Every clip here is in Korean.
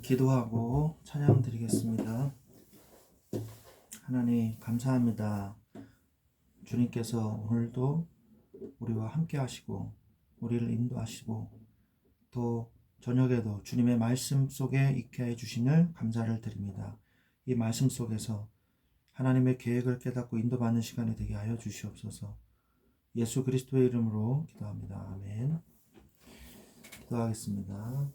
기도하고 찬양 드리겠습니다. 하나님 감사합니다. 주님께서 오늘도 우리와 함께 하시고 우리를 인도하시고 또 저녁에도 주님의 말씀 속에 있게 해주시는 감사를 드립니다. 이 말씀 속에서 하나님의 계획을 깨닫고 인도받는 시간이 되게 하여 주시옵소서. 예수 그리스도의 이름으로 기도합니다. 아멘. 기도하겠습니다.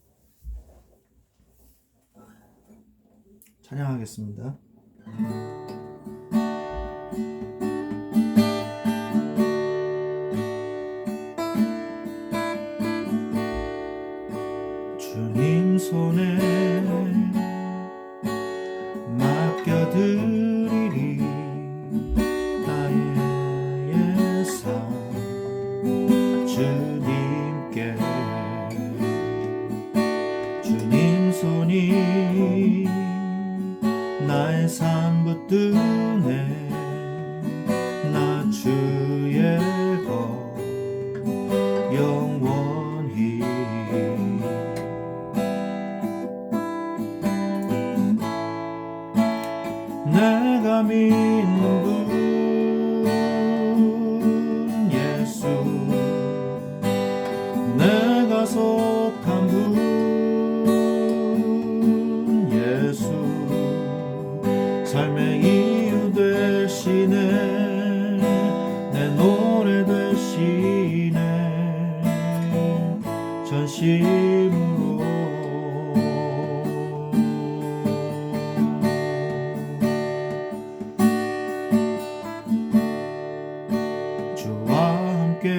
찬양하겠습니다. 주님 손에 맡겨드리리 나의 삶 주님께 주님 손이 나의 삶 붙드네 나 주의 것 영원히 내가 믿는 분 예수 내가 속한 분 예수 삶의 이유 되시네 내 노래 되시네 전심으로 주와 함께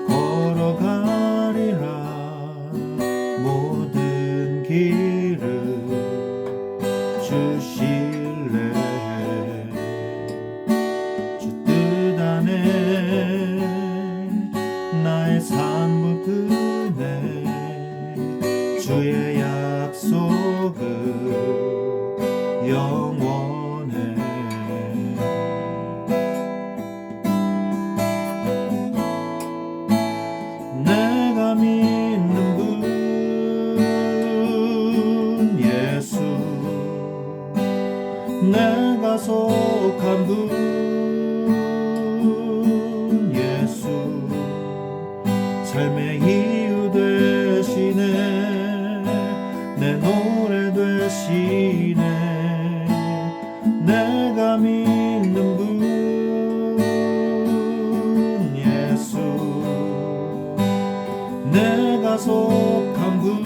걸어가리라 모든 길을 주실래 주 뜻 안에 나의 삶 붙드네 주의 약속은 영원해 내가 믿는 분 예수 내가 속한 분 예수 삶의 이유 되시네 내 노래 되시네 내가 믿는 분 예수 내가 속한 분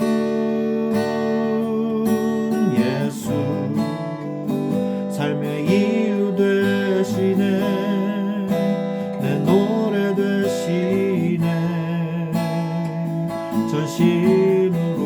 예수 삶의 이유 되시네 내 노래 되시네 전심으로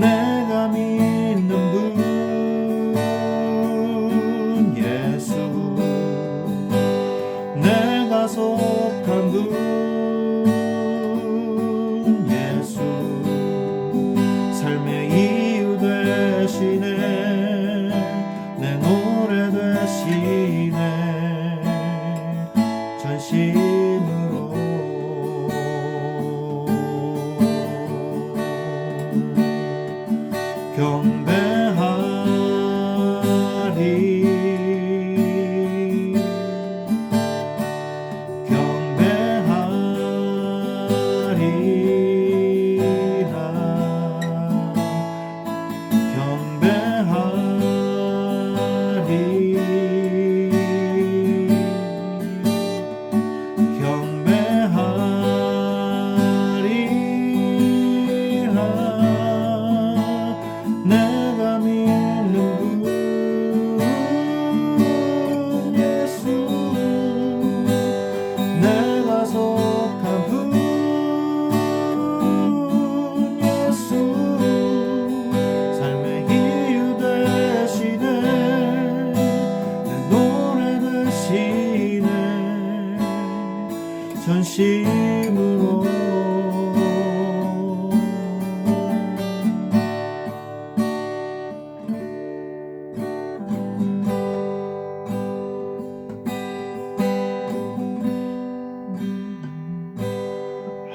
내가 믿는 분 예수 내가 속한 분 예수 삶의 이유 되시네 내 노래 되시네 전심으로 전심으로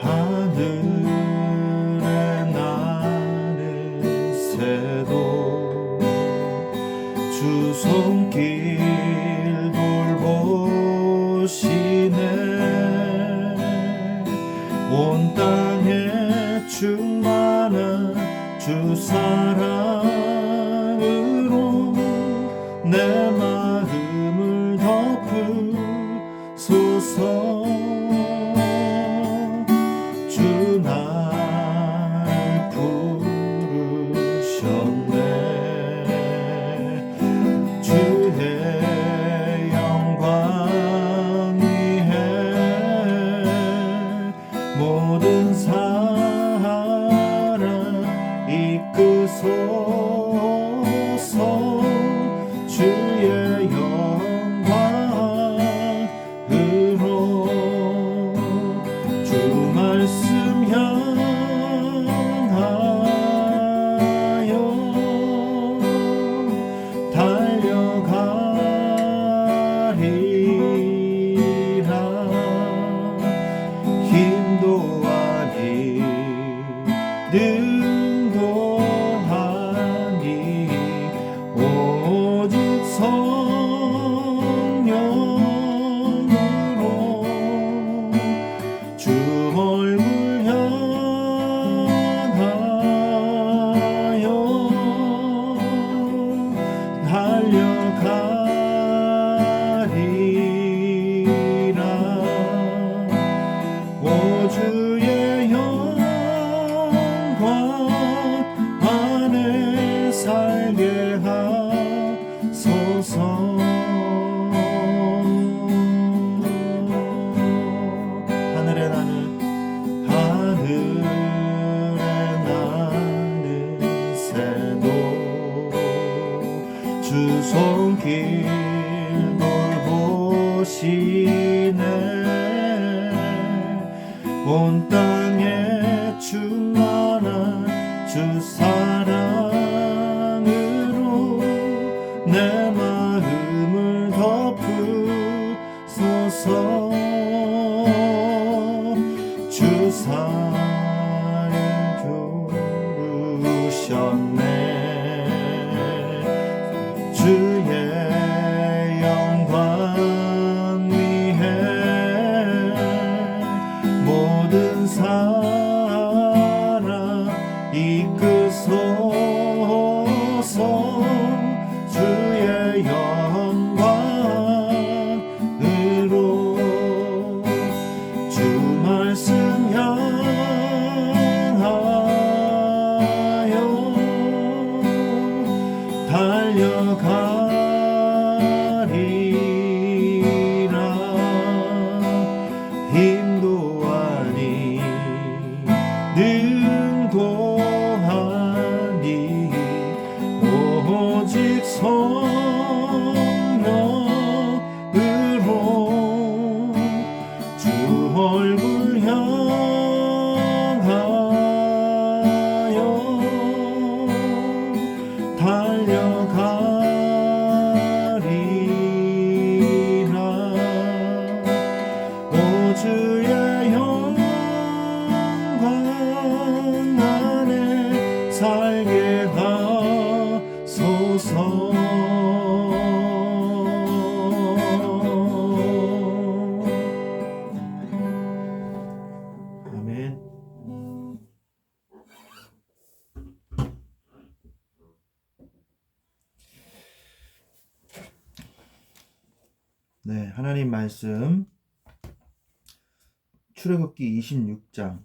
하늘에 나는 새도 주 손길 돌보시네. 온 땅에 충만한 주 사랑으로 내 마음을 덮으소서. 주 날 부르셨네. 주의 영광 위에 모든 사람 이끄소서. 주의 영광으로 주 말씀 향하여 달려가리라. 힘도 아니 능도 아니 오직 성령으로 주 얼굴 향하여 달려가리라. 오 주의 영광 안에 살게 하소서. 하늘에 나는 새도 주 손길 돌보시네. 온 땅에 충만한 주 사랑으로 내 마음을 덮으소서. 주 살 두르셨네. 주의 영광 위에 모든 사람 이끄소서. 주의 영광으로 주 말씀 향하여 달려가리라. 힘도 아니 능도 아니 오직 성령으로 주 얼굴 향하여 달려가리라. 오 주의 영광 안에 살게 하소서. 아멘. 네, 하나님 말씀 출애굽기 26장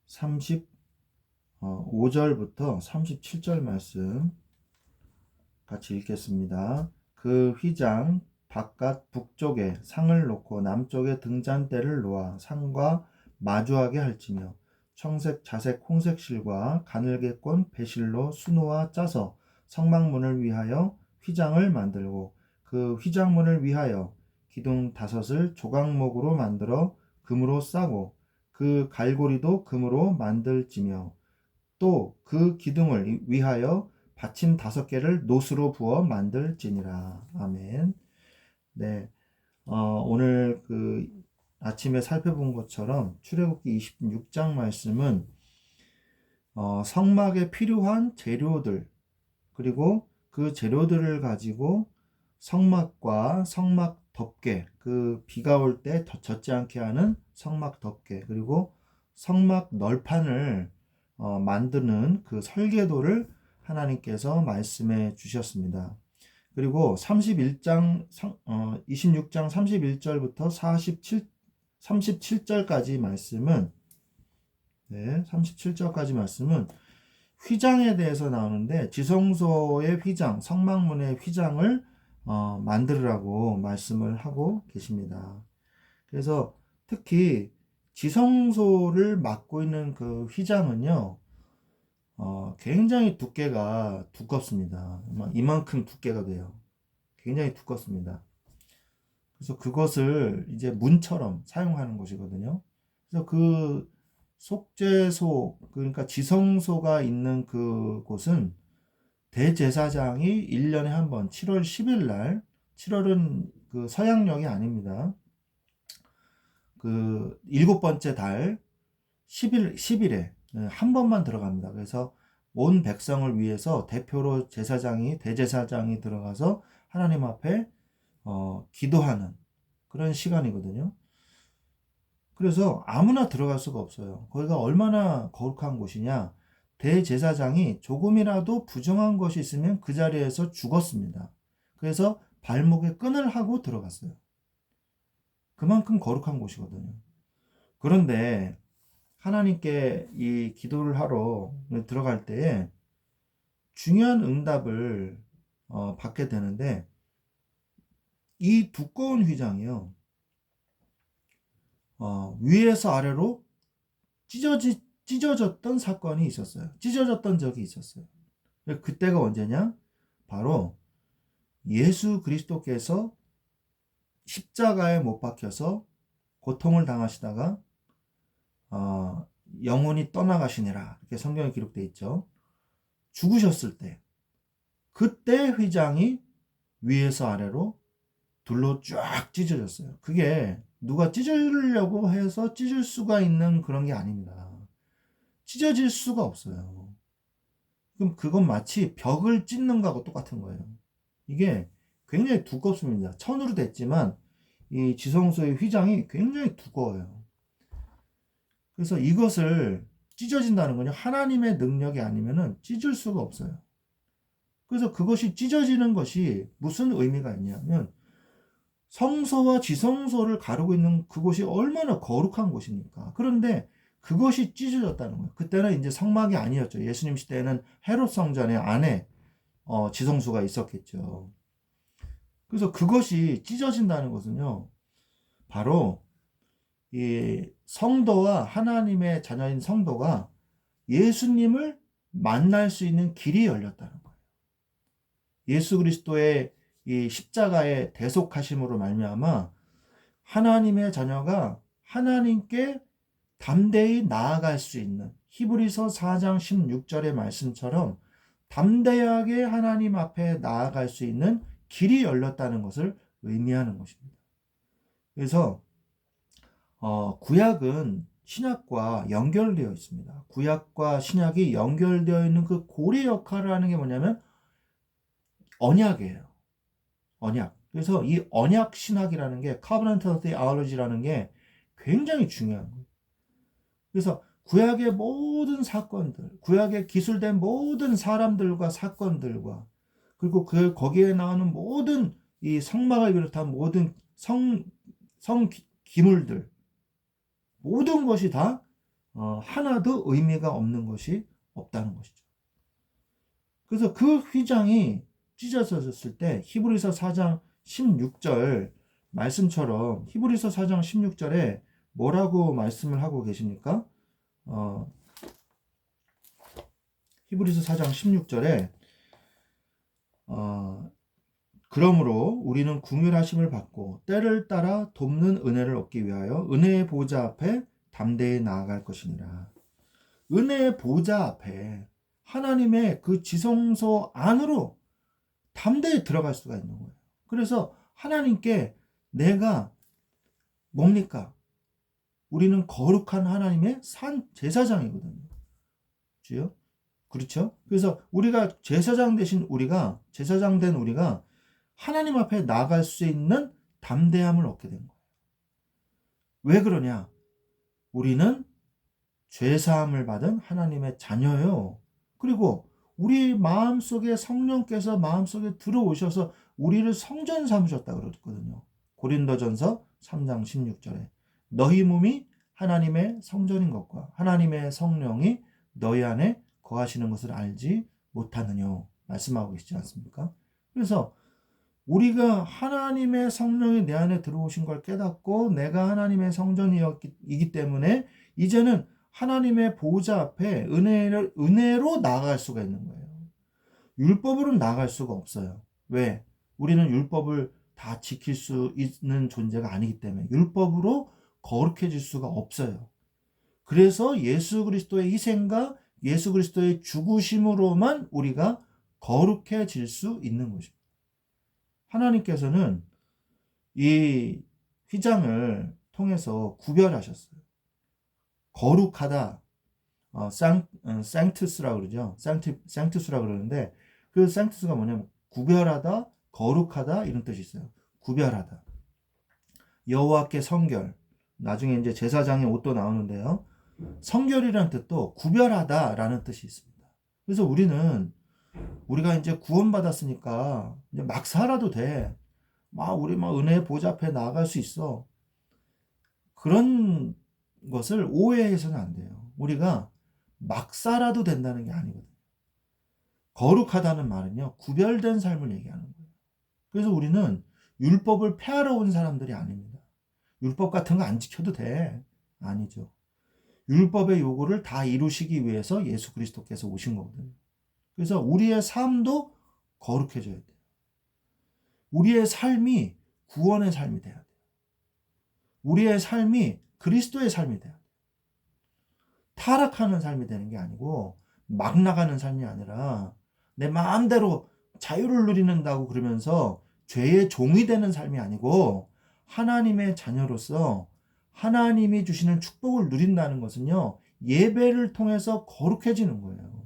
35절부터 37절 말씀 같이 읽겠습니다. 그 휘장 바깥 북쪽에 상을 놓고 남쪽에 등잔대를 놓아 상과 마주하게 할지며 청색, 자색, 홍색 실과 가늘게 꼰 배실로 수놓아 짜서 성막문을 위하여 휘장을 만들고 그 휘장문을 위하여 기둥 5을 조각목으로 만들어 금으로 싸고 그 갈고리도 금으로 만들지며 또 그 기둥을 위하여 받침 5개를 노수로 부어 만들지니라. 아멘. 네, 오늘 아침에 살펴본 것처럼 출애굽기 26장 말씀은 성막에 필요한 재료들 그리고 그 재료들을 가지고 성막과 성막 덮개, 비가 올 때 젖지 않게 하는 성막 덮개, 그리고 성막 널판을 만드는 그 설계도를 하나님께서 말씀해 주셨습니다. 그리고 26장 31절부터 37절까지 말씀은 37절까지 말씀은 휘장에 대해서 나오는데 지성소의 휘장, 성막문의 휘장을 만들으라고 말씀을 하고 계십니다. 그래서 특히 지성소를 맡고 있는 그 휘장은요, 굉장히 두께가 두껍습니다. 이만큼 두께가 돼요. 굉장히 두껍습니다. 그래서 그것을 이제 문처럼 사용하는 것이거든요. 그래서 그 속죄소, 그러니까 지성소가 있는 그곳은 대제사장이 1년에 한 번, 7월 10일 날, 7월은 그 서양력이 아닙니다. 그 7번째 달 10일에 한 번만 들어갑니다. 그래서 온 백성을 위해서 대표로 대제사장이 들어가서 하나님 앞에 기도하는 그런 시간이거든요. 그래서 아무나 들어갈 수가 없어요. 거기가 얼마나 거룩한 곳이냐. 대제사장이 조금이라도 부정한 것이 있으면 그 자리에서 죽었습니다. 그래서 발목에 끈을 하고 들어갔어요. 그만큼 거룩한 곳이거든요. 그런데 하나님께 이 기도를 하러 들어갈 때에 중요한 응답을 받게 되는데 이 두꺼운 휘장이요. 위에서 아래로 찢어졌던 사건이 있었어요. 찢어졌던 적이 있었어요. 그때가 언제냐? 바로 예수 그리스도께서 십자가에 못 박혀서 고통을 당하시다가 영혼이 떠나가시니라 이렇게 성경에 기록되어 있죠. 죽으셨을 때 그때 휘장이 위에서 아래로 둘로 쫙 찢어졌어요. 그게 누가 찢으려고 해서 찢을 수가 있는 그런 게 아닙니다. 찢어질 수가 없어요. 그럼 그건 마치 벽을 찢는 거하고 똑같은 거예요. 이게 굉장히 두껍습니다. 천으로 됐지만 이 지성소의 휘장이 굉장히 두꺼워요. 그래서 이것을 찢어진다는 건요, 하나님의 능력이 아니면은 찢을 수가 없어요. 그래서 그것이 찢어지는 것이 무슨 의미가 있냐면 성소와 지성소를 가르고 있는 그곳이 얼마나 거룩한 곳입니까? 그런데 그것이 찢어졌다는 거예요. 그때는 이제 성막이 아니었죠. 예수님 시대에는 헤롯 성전의 안에 지성소가 있었겠죠. 그래서 그것이 찢어진다는 것은요, 바로 이 성도와 하나님의 자녀인 성도가 예수님을 만날 수 있는 길이 열렸다는 거예요. 예수 그리스도의 이 십자가의 대속하심으로 말미암아 하나님의 자녀가 하나님께 담대히 나아갈 수 있는 히브리서 4장 16절의 말씀처럼 담대하게 하나님 앞에 나아갈 수 있는 길이 열렸다는 것을 의미하는 것입니다. 그래서 구약은 신약과 연결되어 있습니다. 구약과 신약이 연결되어 있는 그 고리 역할을 하는 게 뭐냐면 언약이에요. 언약. 그래서 이 언약 신학이라는 게 Covenant Theology라는 게 굉장히 중요한 거예요. 그래서 구약의 모든 사건들, 구약에 기술된 모든 사람들과 사건들과 그리고 거기에 나오는 모든 이 성막을 비롯한 모든 성 기물들 모든 것이 다 하나도 의미가 없는 것이 없다는 것이죠. 그래서 그 휘장이 찢어졌을 때 히브리서 4장 16절 말씀처럼 히브리서 4장 16절에 뭐라고 말씀을 하고 계십니까? 히브리서 4장 16절에 그러므로 우리는 긍휼하심을 받고 때를 따라 돕는 은혜를 얻기 위하여 은혜의 보좌 앞에 담대히 나아갈 것이니라. 은혜의 보좌 앞에 하나님의 그 지성소 안으로 담대히 들어갈 수가 있는 거예요. 그래서 하나님께 내가 뭡니까? 우리는 거룩한 하나님의 산 제사장이거든요. 주요? 그렇죠? 그래서 우리가 제사장 된 우리가 하나님 앞에 나아갈 수 있는 담대함을 얻게 된 거예요. 왜 그러냐? 우리는 죄사함을 받은 하나님의 자녀요. 그리고 우리 마음속에 성령께서 마음속에 들어오셔서 우리를 성전 삼으셨다 그랬거든요. 고린도전서 3장 16절에 너희 몸이 하나님의 성전인 것과 하나님의 성령이 너희 안에 거하시는 것을 알지 못하느냐 말씀하고 계시지 않습니까? 그래서 우리가 하나님의 성령이 내 안에 들어오신 걸 깨닫고 내가 하나님의 성전이기 때문에 이제는 하나님의 보호자 앞에 은혜로 나아갈 수가 있는 거예요. 율법으로는 나아갈 수가 없어요. 왜? 우리는 율법을 다 지킬 수 있는 존재가 아니기 때문에 율법으로 거룩해질 수가 없어요. 그래서 예수 그리스도의 희생과 예수 그리스도의 죽으심으로만 우리가 거룩해질 수 있는 것입니다. 하나님께서는 이 휘장을 통해서 구별하셨어요. 거룩하다, 생투스라고 그러죠. 생투스라고 그러는데 그 생투스가 뭐냐면 구별하다, 거룩하다 이런 뜻이 있어요. 구별하다. 여호와께 성결. 나중에 이제 제사장의 옷도 나오는데요. 성결이라는 뜻도 구별하다라는 뜻이 있습니다. 그래서 우리가 이제 구원받았으니까 이제 막 살아도 돼. 우리 은혜의 보좌 앞에 나아갈 수 있어. 그런 것을 오해해서는 안 돼요. 우리가 막 살아도 된다는 게 아니거든요. 거룩하다는 말은요, 구별된 삶을 얘기하는 거예요. 그래서 우리는 율법을 폐하러 온 사람들이 아닙니다. 율법 같은 거 안 지켜도 돼. 아니죠. 율법의 요구를 다 이루시기 위해서 예수 그리스도께서 오신 거거든요. 그래서 우리의 삶도 거룩해져야 돼요. 우리의 삶이 구원의 삶이 돼야 돼요. 우리의 삶이 그리스도의 삶이 돼야 돼요. 타락하는 삶이 되는 게 아니고 막 나가는 삶이 아니라 내 마음대로 자유를 누리는다고 그러면서 죄의 종이 되는 삶이 아니고 하나님의 자녀로서 하나님이 주시는 축복을 누린다는 것은요, 예배를 통해서 거룩해지는 거예요.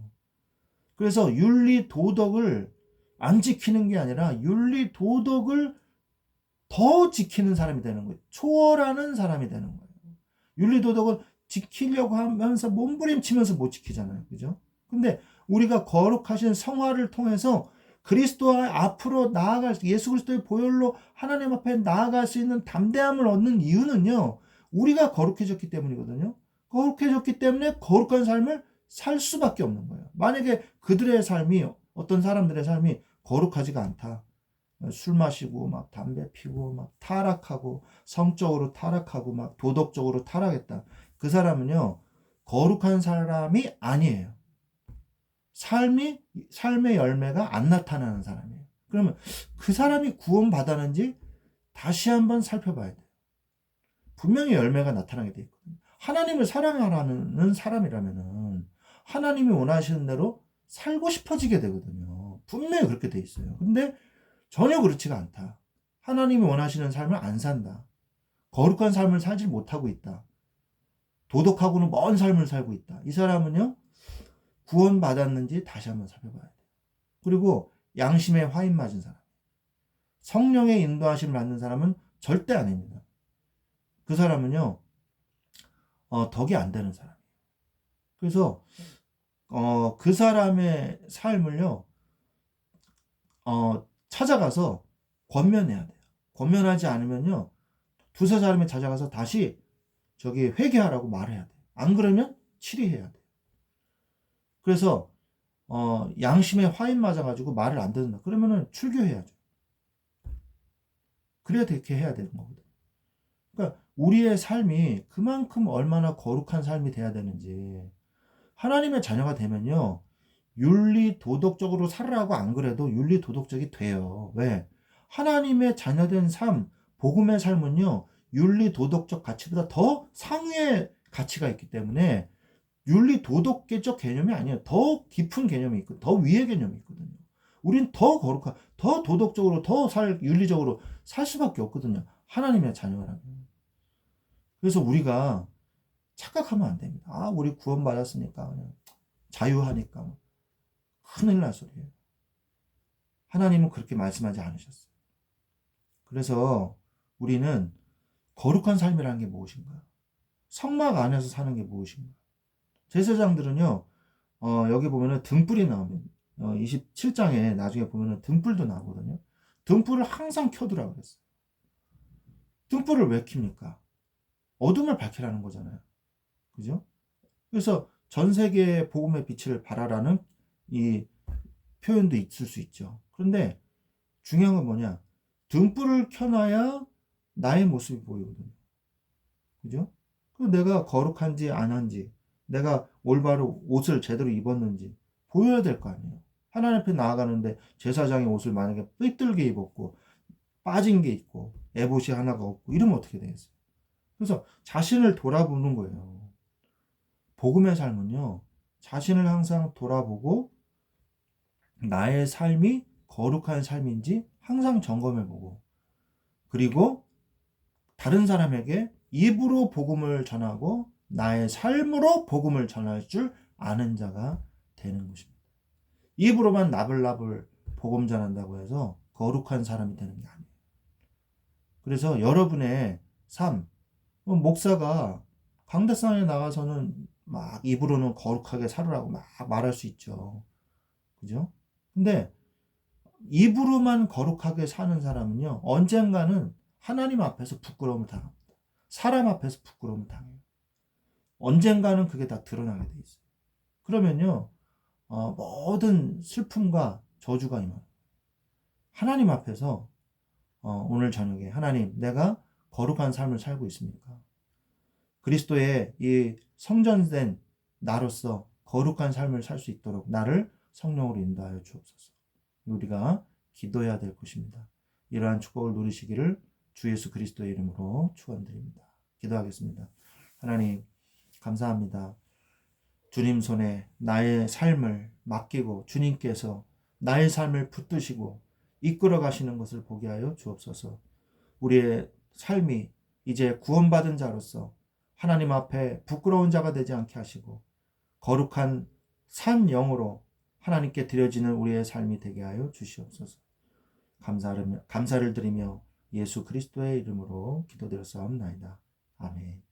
그래서 윤리 도덕을 안 지키는 게 아니라 윤리 도덕을 더 지키는 사람이 되는 거예요. 초월하는 사람이 되는 거예요. 윤리 도덕을 지키려고 하면서 몸부림치면서 못 지키잖아요. 그죠? 근데 우리가 거룩하신 성화를 통해서 그리스도와 앞으로 나아갈 수, 예수 그리스도의 보혈로 하나님 앞에 나아갈 수 있는 담대함을 얻는 이유는요, 우리가 거룩해졌기 때문이거든요. 거룩해졌기 때문에 거룩한 삶을 살 수밖에 없는 거예요. 만약에 그들의 삶이, 어떤 사람들의 삶이 거룩하지가 않다. 술 마시고 막 담배 피고 막 타락하고 성적으로 타락하고 막 도덕적으로 타락했다. 그 사람은요, 거룩한 사람이 아니에요. 삶의 열매가 안 나타나는 사람이에요. 그러면 그 사람이 구원받았는지 다시 한번 살펴봐야 돼요. 분명히 열매가 나타나게 돼 있거든요. 하나님을 사랑하는 사람이라면은 하나님이 원하시는 대로 살고 싶어지게 되거든요. 분명히 그렇게 돼 있어요. 근데 전혀 그렇지가 않다. 하나님이 원하시는 삶을 안 산다. 거룩한 삶을 살지 못하고 있다. 도덕하고는 먼 삶을 살고 있다. 이 사람은요, 구원받았는지 다시 한번 살펴봐야 돼요. 그리고 양심에 화인 맞은 사람. 성령의 인도하심을 받는 사람은 절대 아닙니다. 그 사람은요, 덕이 안 되는 사람이에요. 그래서, 그 사람의 삶을요, 찾아가서 권면해야 돼요. 권면하지 않으면요, 두세 사람이 찾아가서 다시 회개하라고 말해야 돼요. 안 그러면 치리해야 돼요. 그래서 양심에 화인 맞아가지고 말을 안 듣는다. 그러면은 출교해야죠. 그래야 되게 해야 되는 거거든요. 그러니까 우리의 삶이 그만큼 얼마나 거룩한 삶이 돼야 되는지. 하나님의 자녀가 되면요, 윤리 도덕적으로 살으라고 안 그래도 윤리 도덕적이 돼요. 왜? 하나님의 자녀된 삶, 복음의 삶은요, 윤리 도덕적 가치보다 더 상위의 가치가 있기 때문에 윤리 도덕계적 개념이 아니에요. 더 깊은 개념이 있고 더 위의 개념이 있거든요. 우린 더 거룩한, 더 도덕적으로, 윤리적으로 살 수밖에 없거든요. 하나님의 자녀라면. 그래서 우리가 착각하면 안 됩니다. 아, 우리 구원받았으니까 그냥 자유하니까 큰일 날 소리예요. 하나님은 그렇게 말씀하지 않으셨어요. 그래서 우리는 거룩한 삶이라는 게 무엇인가? 성막 안에서 사는 게 무엇인가? 제사장들은요, 여기 보면은 등불이 나옵니다. 27장에 나중에 보면은 등불도 나오거든요. 등불을 항상 켜두라고 그랬어요. 등불을 왜 킵니까? 어둠을 밝히라는 거잖아요. 그죠? 그래서 전 세계의 복음의 빛을 발하라는 이 표현도 있을 수 있죠. 그런데 중요한 건 뭐냐? 등불을 켜놔야 나의 모습이 보이거든요. 그죠? 내가 거룩한지 안 한지, 내가 올바로 옷을 제대로 입었는지 보여야 될 거 아니에요. 하나님 앞에 나아가는데 제사장의 옷을 만약에 삐뚤게 입었고 빠진 게 있고 에봇이 하나가 없고 이러면 어떻게 되겠어요? 그래서 자신을 돌아보는 거예요. 복음의 삶은요, 자신을 항상 돌아보고 나의 삶이 거룩한 삶인지 항상 점검해보고, 그리고 다른 사람에게 입으로 복음을 전하고 나의 삶으로 복음을 전할 줄 아는 자가 되는 것입니다. 입으로만 나불나불 복음 전한다고 해서 거룩한 사람이 되는 게 아니에요. 그래서 여러분의 삶, 목사가 강대상에 나가서는 막 입으로는 거룩하게 살으라고 막 말할 수 있죠. 그죠? 근데 입으로만 거룩하게 사는 사람은요, 언젠가는 하나님 앞에서 부끄러움을 당합니다. 사람 앞에서 부끄러움을 당해요. 언젠가는 그게 다 드러나게 돼 있어요. 그러면요, 모든 슬픔과 저주가 임합니다. 하나님 앞에서 오늘 저녁에 하나님, 내가 거룩한 삶을 살고 있습니까? 그리스도의 이 성전된 나로서 거룩한 삶을 살 수 있도록 나를 성령으로 인도하여 주옵소서. 우리가 기도해야 될 것입니다. 이러한 축복을 누리시기를 주 예수 그리스도의 이름으로 축원드립니다. 기도하겠습니다. 하나님, 감사합니다. 주님 손에 나의 삶을 맡기고 주님께서 나의 삶을 붙드시고 이끌어 가시는 것을 보게 하여 주옵소서. 우리의 삶이 이제 구원받은 자로서 하나님 앞에 부끄러운 자가 되지 않게 하시고 거룩한 산 영으로 하나님께 드려지는 우리의 삶이 되게 하여 주시옵소서. 감사를 드리며 예수 그리스도의 이름으로 기도드렸사옵나이다. 아멘.